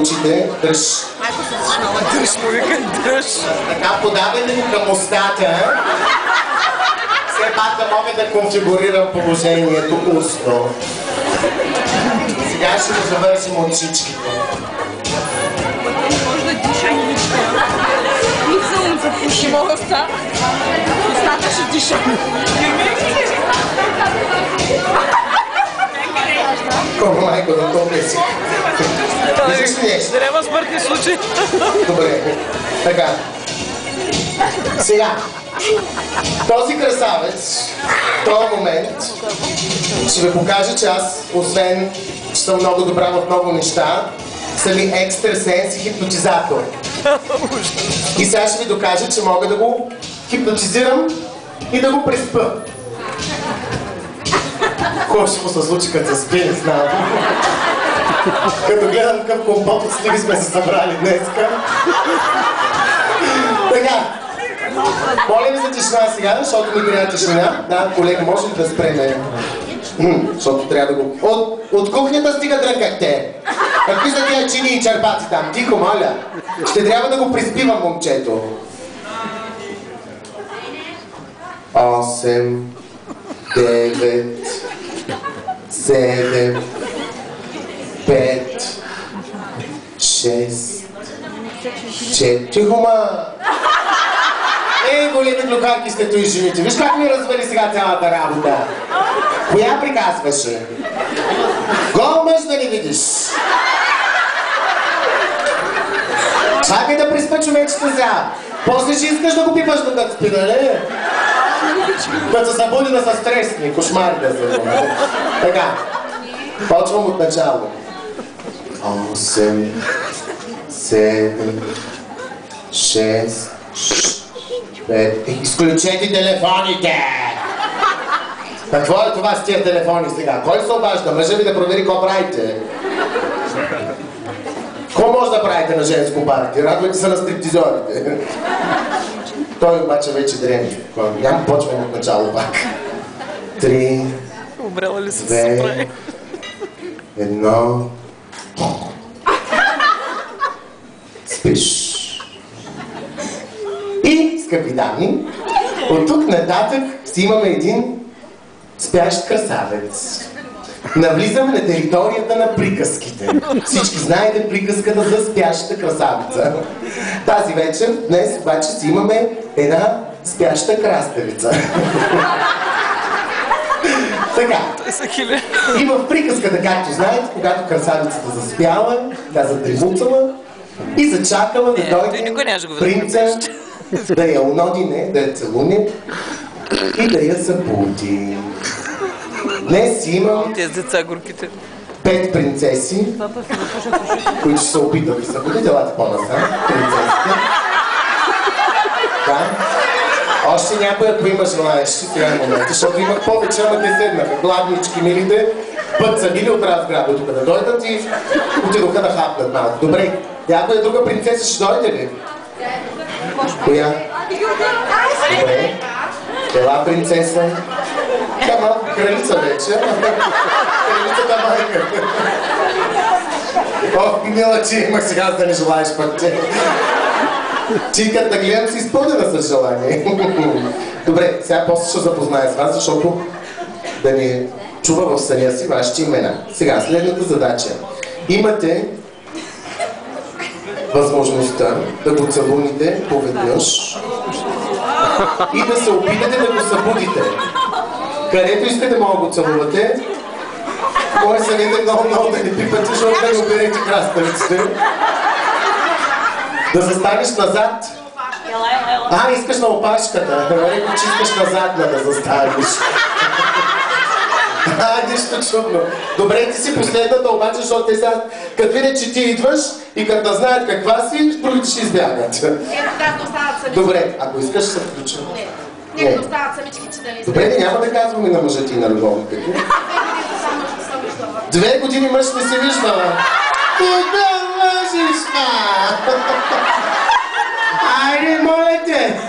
очите. Дръж. Дръж му вика, дръж. Така, подавайте го към устата. Все пак да мога да конфигурирам положението устно. Сега ще го завършим от всичките. Може да диша и нищо. Мисля му запуши волоса. Устата ще диша. Колко майко да топля си. Виждаш ли нещо? Трябва смъртни случаи. Добре. Така. Сега. Този красавец, в този момент, ще ви покажа, че аз, освен, че съм много добра в много неща, съм и екстрасенс и хипнотизатор. И сега ще ви докажа, че мога да го хипнотизирам и да го преспа. Кой ще му се случи, като се спи, не знам. Като гледам към компот от сливи сме се събрали днеска. Така. Моля ви за тишина сега, защото ми трябва тишина. Да, колега, може ли да спреме? Защото трябва да го... От кухнята стига дрънкахте. Какви са тия чини и черпаци там? Тихо, моля. Ще трябва да го приспивам, момчето. 8, 9, 7, 5, 6, 4... Тихо, ма! Ей, големи глухарки сте той жените. Виж как ми развали сега цялата работа. Коя приказваше? Гол мъж да не видиш. Чакай да приспа човечето сега. После ще искаш да го пипаш докато спи, нали? Като се събуди да са стресни, кошмари да се бъде. Така, почвам от начало. 8, 7, 6, 5... Изключете телефоните! Какво е това с тия телефони сега? Кой се обажда? Мъжа ви да провери какво правите? Какво може да правите на женско парти? Радвайте се на стриптизорите. Той обаче вече дреми. Няма почвам от начало пак. 3, 2, 1... Спиш. И, скъпи дами, от тук нататък си имаме един спящ красавец. Навлизаме на територията на приказките. Всички знаете приказката за спящата красавица. Тази вечер, днес обаче си имаме една спяща краставица. Така. И в приказката, както знаете, когато красавицата заспяла, тя задремуцала и зачакала да дойде принца да я унодине, да я целуне и да я събуди. Днес имам 5 принцеси, които ще се опитат да събудят. Елате по-насам, принцесите. Да. Още някой, ако има желаещи, сега е момент, защото имах повече, ама те седнаха. Гладнички, милите, път са били от разграда тук да дойдат и отидоха да хапнат малко. Добре, някоя друга принцеса ще дойде ли? Коя? Добре. Ела принцеса. Тя малко кралица вече. Кралицата майка. Ох, мила, че имах сега да не желаеш пък те. Ти като да гледам си изпълнена с желание. Добре, сега после ще запозная с вас, защото да ни чува в съня си вашите имена. Сега, следната задача. Имате възможността да го целуните поведнъж и да се опитате да го събудите. Където искате, мога да го целувате. Може сънете много да ни пипате, защото да не оберете краставиците. Да застанеш назад. Искаш на опашката. Рекох, че искаш назад да застанеш. Нищо чудно. Добре, ти си последната обаче, защото те сега, като видят, че ти идваш и като да знаят каква си, другите ще избягат. Когато остават самички. Добре, ако искаш се включа. Не, като остават самички, че да не избягат. Добре, няма да казваме на мъжа ти на любовниката. 2 години мъж не се виждала. Кога мъжиш, Айде, моля те!